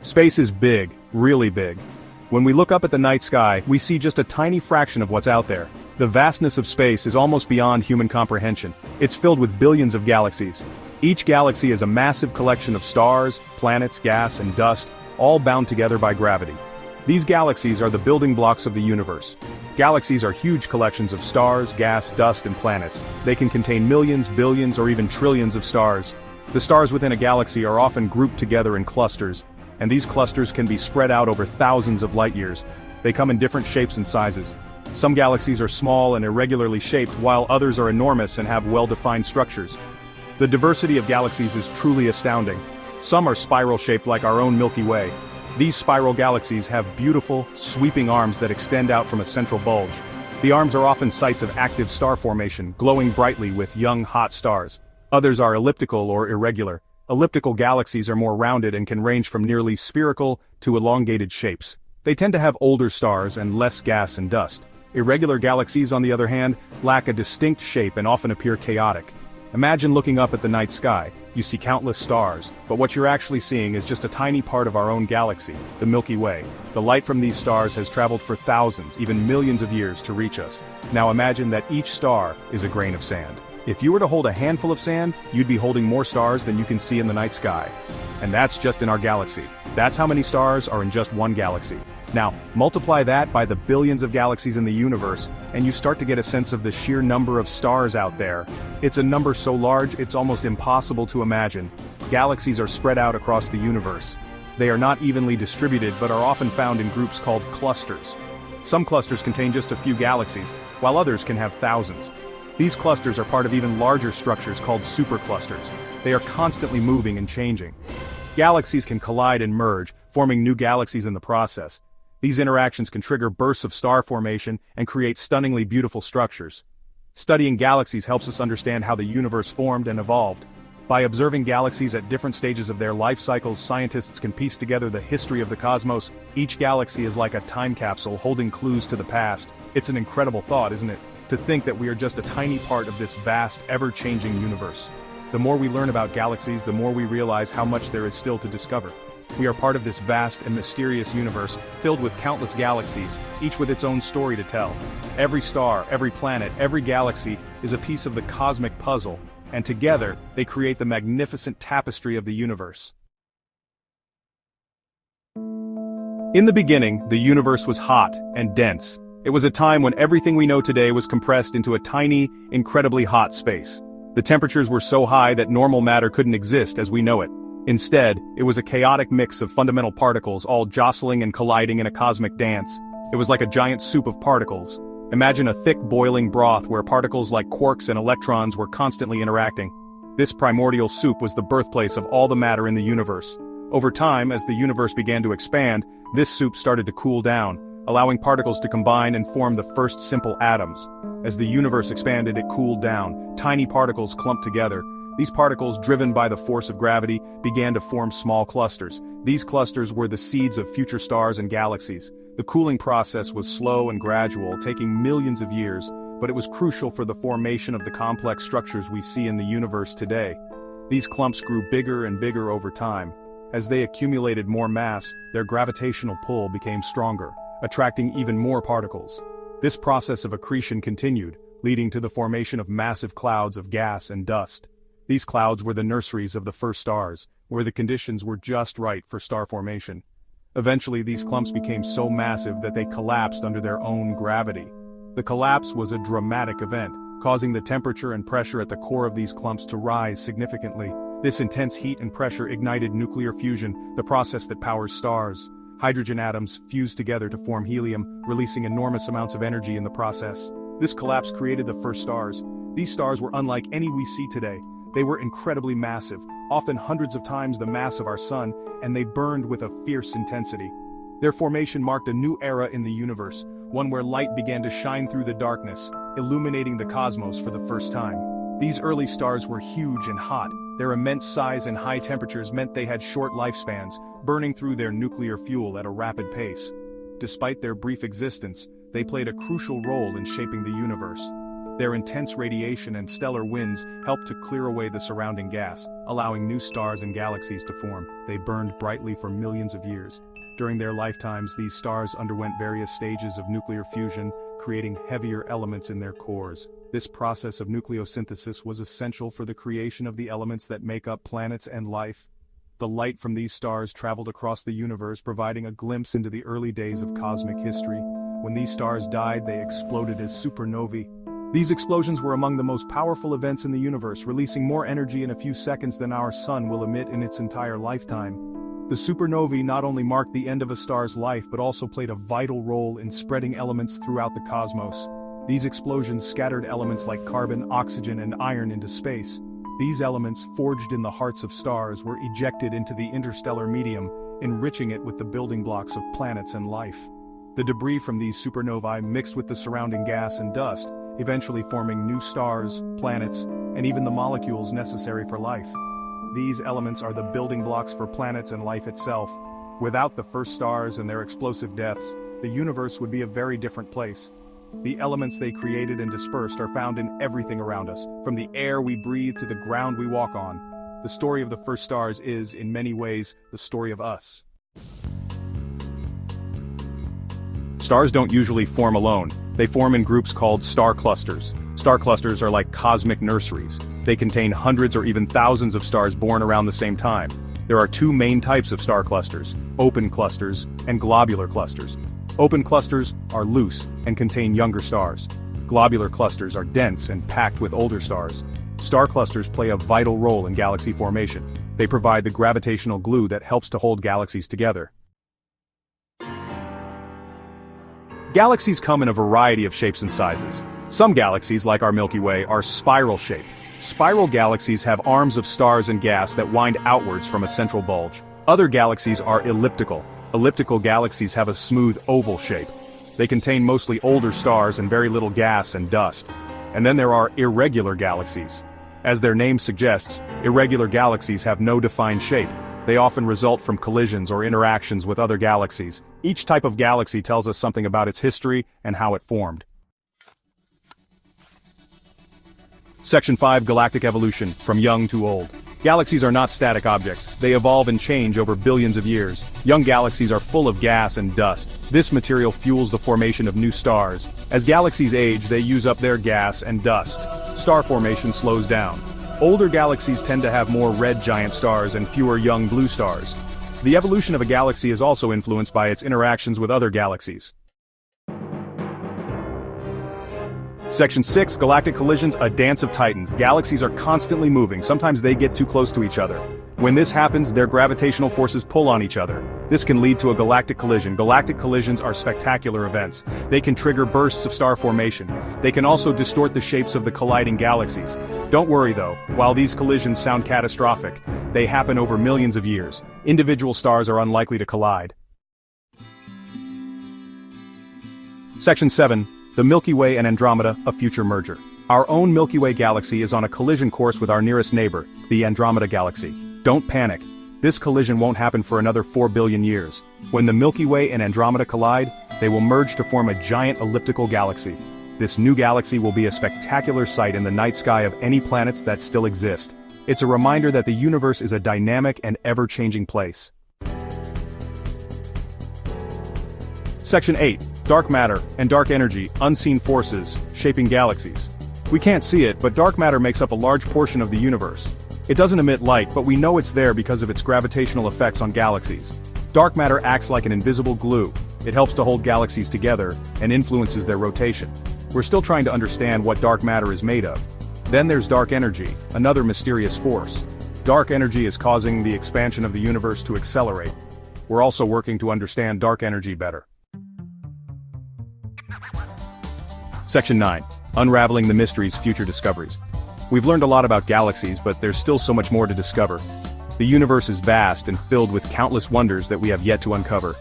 Space is big, really big. When we look up at the night sky, we see just a tiny fraction of what's out there. The vastness of space is almost beyond human comprehension. It's filled with billions of galaxies. Each galaxy is a massive collection of stars, planets, gas, and dust, all bound together by gravity. These galaxies are the building blocks of the universe. Galaxies are huge collections of stars, gas, dust, and planets. They can contain millions, billions, or even trillions of stars. The stars within a galaxy are often grouped together in clusters, and these clusters can be spread out over thousands of light years. They come in different shapes and sizes. Some galaxies are small and irregularly shaped, while others are enormous and have well-defined structures. The diversity of galaxies is truly astounding. Some are spiral-shaped like our own Milky Way. These spiral galaxies have beautiful, sweeping arms that extend out from a central bulge. The arms are often sites of active star formation, glowing brightly with young, hot stars. Others are elliptical or irregular. Elliptical galaxies are more rounded and can range from nearly spherical to elongated shapes. They tend to have older stars and less gas and dust. Irregular galaxies, on the other hand, lack a distinct shape and often appear chaotic. Imagine looking up at the night sky. You see countless stars, but what you're actually seeing is just a tiny part of our own galaxy, the Milky Way. The light from these stars has traveled for thousands, even millions of years to reach us. Now imagine that each star is a grain of sand. If you were to hold a handful of sand, you'd be holding more stars than you can see in the night sky. And that's just in our galaxy. That's how many stars are in just one galaxy. Now, multiply that by the billions of galaxies in the universe, and you start to get a sense of the sheer number of stars out there. It's a number so large it's almost impossible to imagine. Galaxies are spread out across the universe. They are not evenly distributed but are often found in groups called clusters. Some clusters contain just a few galaxies, while others can have thousands. These clusters are part of even larger structures called superclusters. They are constantly moving and changing. Galaxies can collide and merge, forming new galaxies in the process. These interactions can trigger bursts of star formation and create stunningly beautiful structures. Studying galaxies helps us understand how the universe formed and evolved. By observing galaxies at different stages of their life cycles, scientists can piece together the history of the cosmos. Each galaxy is like a time capsule holding clues to the past. It's an incredible thought, isn't it? To think that we are just a tiny part of this vast, ever-changing universe. The more we learn about galaxies, the more we realize how much there is still to discover. We are part of this vast and mysterious universe, filled with countless galaxies, each with its own story to tell. Every star, every planet, every galaxy is a piece of the cosmic puzzle, and together, they create the magnificent tapestry of the universe. In the beginning, the universe was hot and dense. It was a time when everything we know today was compressed into a tiny, incredibly hot space. The temperatures were so high that normal matter couldn't exist as we know it. Instead, it was a chaotic mix of fundamental particles all jostling and colliding in a cosmic dance. It was like a giant soup of particles. Imagine a thick boiling broth where particles like quarks and electrons were constantly interacting. This primordial soup was the birthplace of all the matter in the universe. Over time, as the universe began to expand, this soup started to cool down, allowing particles to combine and form the first simple atoms. As the universe expanded, it cooled down. Tiny particles clumped together. These particles, driven by the force of gravity, began to form small clusters. These clusters were the seeds of future stars and galaxies. The cooling process was slow and gradual, taking millions of years, but it was crucial for the formation of the complex structures we see in the universe today. These clumps grew bigger and bigger over time. As they accumulated more mass, their gravitational pull became stronger, attracting even more particles. This process of accretion continued, leading to the formation of massive clouds of gas and dust. These clouds were the nurseries of the first stars, where the conditions were just right for star formation. Eventually, these clumps became so massive that they collapsed under their own gravity. The collapse was a dramatic event, causing the temperature and pressure at the core of these clumps to rise significantly. This intense heat and pressure ignited nuclear fusion, the process that powers stars. Hydrogen atoms fused together to form helium, releasing enormous amounts of energy in the process. This collapse created the first stars. These stars were unlike any we see today. They were incredibly massive, often hundreds of times the mass of our sun, and they burned with a fierce intensity. Their formation marked a new era in the universe, one where light began to shine through the darkness, illuminating the cosmos for the first time. These early stars were huge and hot. Their immense size and high temperatures meant they had short lifespans, burning through their nuclear fuel at a rapid pace. Despite their brief existence, they played a crucial role in shaping the universe. Their intense radiation and stellar winds helped to clear away the surrounding gas, allowing new stars and galaxies to form. They burned brightly for millions of years. During their lifetimes, these stars underwent various stages of nuclear fusion, creating heavier elements in their cores. This process of nucleosynthesis was essential for the creation of the elements that make up planets and life. The light from these stars traveled across the universe, providing a glimpse into the early days of cosmic history. When these stars died, they exploded as supernovae. These explosions were among the most powerful events in the universe, releasing more energy in a few seconds than our sun will emit in its entire lifetime. The supernovae not only marked the end of a star's life but also played a vital role in spreading elements throughout the cosmos. These explosions scattered elements like carbon, oxygen, and iron into space. These elements, forged in the hearts of stars, were ejected into the interstellar medium, enriching it with the building blocks of planets and life. The debris from these supernovae mixed with the surrounding gas and dust, eventually forming new stars, planets, and even the molecules necessary for life. These elements are the building blocks for planets and life itself. Without the first stars and their explosive deaths, the universe would be a very different place. The elements they created and dispersed are found in everything around us, from the air we breathe to the ground we walk on. The story of the first stars is, in many ways, the story of us. Stars don't usually form alone. They form in groups called star clusters. Star clusters are like cosmic nurseries. They contain hundreds or even thousands of stars born around the same time. There are two main types of star clusters: open clusters and globular clusters. Open clusters are loose and contain younger stars. Globular clusters are dense and packed with older stars. Star clusters play a vital role in galaxy formation. They provide the gravitational glue that helps to hold galaxies together. Galaxies come in a variety of shapes and sizes. Some galaxies, like our Milky Way, are spiral-shaped. Spiral galaxies have arms of stars and gas that wind outwards from a central bulge. Other galaxies are elliptical. Elliptical galaxies have a smooth oval shape. They contain mostly older stars and very little gas and dust. And then there are irregular galaxies. As their name suggests, irregular galaxies have no defined shape. They often result from collisions or interactions with other galaxies. Each type of galaxy tells us something about its history and how it formed. Section 5: Galactic Evolution, from young to old. Galaxies are not static objects. They evolve and change over billions of years. Young galaxies are full of gas and dust. This material fuels the formation of new stars. As galaxies age, they use up their gas and dust. Star formation slows down. Older galaxies tend to have more red giant stars and fewer young blue stars. The evolution of a galaxy is also influenced by its interactions with other galaxies. Section 6: Galactic Collisions, a dance of titans. Galaxies are constantly moving. Sometimes they get too close to each other. When this happens, their gravitational forces pull on each other. This can lead to a galactic collision. Galactic collisions are spectacular events. They can trigger bursts of star formation. They can also distort the shapes of the colliding galaxies. Don't worry though, while these collisions sound catastrophic, they happen over millions of years. Individual stars are unlikely to collide. Section 7: The Milky Way and Andromeda, a future merger. Our own Milky Way galaxy is on a collision course with our nearest neighbor, the Andromeda galaxy. Don't panic. This collision won't happen for another 4 billion years. When the Milky Way and Andromeda collide, they will merge to form a giant elliptical galaxy. This new galaxy will be a spectacular sight in the night sky of any planets that still exist. It's a reminder that the universe is a dynamic and ever-changing place. Section 8: Dark Matter and Dark Energy, Unseen Forces, Shaping Galaxies. We can't see it, but dark matter makes up a large portion of the universe. It doesn't emit light, but we know it's there because of its gravitational effects on galaxies. Dark matter acts like an invisible glue. It helps to hold galaxies together and influences their rotation. We're still trying to understand what dark matter is made of. Then there's dark energy, another mysterious force. Dark energy is causing the expansion of the universe to accelerate. We're also working to understand dark energy better. Section 9: Unraveling the Mysteries, Future Discoveries. We've learned a lot about galaxies, but there's still so much more to discover. The universe is vast and filled with countless wonders that we have yet to uncover.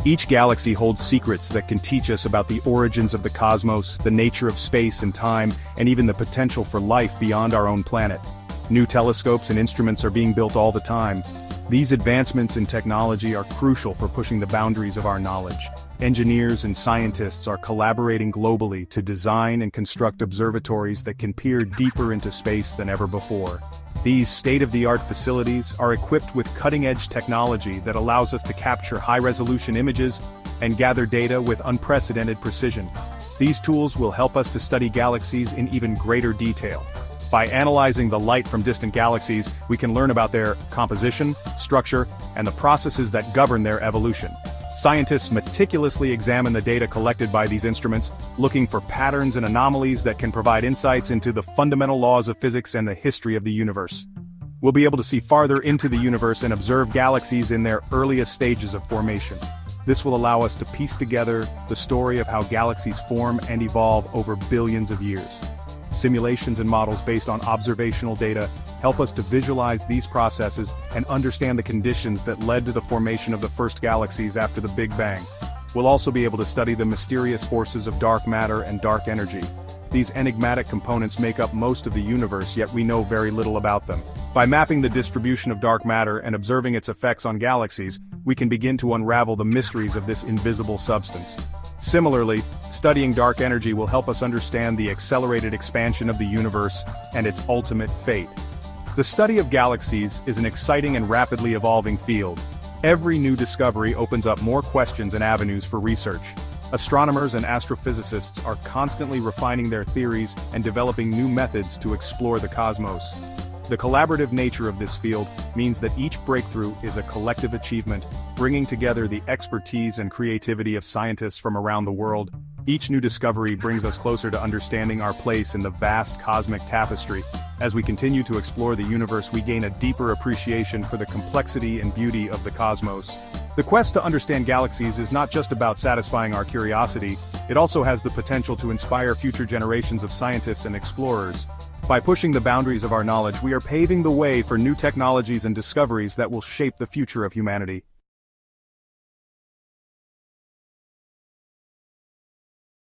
Each galaxy holds secrets that can teach us about the origins of the cosmos, the nature of space and time, and even the potential for life beyond our own planet. New telescopes and instruments are being built all the time. These advancements in technology are crucial for pushing the boundaries of our knowledge. Engineers and scientists are collaborating globally to design and construct observatories that can peer deeper into space than ever before. These state-of-the-art facilities are equipped with cutting-edge technology that allows us to capture high-resolution images and gather data with unprecedented precision. These tools will help us to study galaxies in even greater detail. By analyzing the light from distant galaxies, we can learn about their composition, structure, and the processes that govern their evolution. Scientists meticulously examine the data collected by these instruments, looking for patterns and anomalies that can provide insights into the fundamental laws of physics and the history of the universe. We'll be able to see farther into the universe and observe galaxies in their earliest stages of formation. This will allow us to piece together the story of how galaxies form and evolve over billions of years. Simulations and models based on observational data help us to visualize these processes and understand the conditions that led to the formation of the first galaxies after the Big Bang. We'll also be able to study the mysterious forces of dark matter and dark energy. These enigmatic components make up most of the universe, yet we know very little about them. By mapping the distribution of dark matter and observing its effects on galaxies, we can begin to unravel the mysteries of this invisible substance. Similarly, studying dark energy will help us understand the accelerated expansion of the universe and its ultimate fate. The study of galaxies is an exciting and rapidly evolving field. Every new discovery opens up more questions and avenues for research. Astronomers and astrophysicists are constantly refining their theories and developing new methods to explore the cosmos. The collaborative nature of this field means that each breakthrough is a collective achievement, bringing together the expertise and creativity of scientists from around the world. Each new discovery brings us closer to understanding our place in the vast cosmic tapestry. As we continue to explore the universe, we gain a deeper appreciation for the complexity and beauty of the cosmos. The quest to understand galaxies is not just about satisfying our curiosity, it also has the potential to inspire future generations of scientists and explorers. By pushing the boundaries of our knowledge, we are paving the way for new technologies and discoveries that will shape the future of humanity.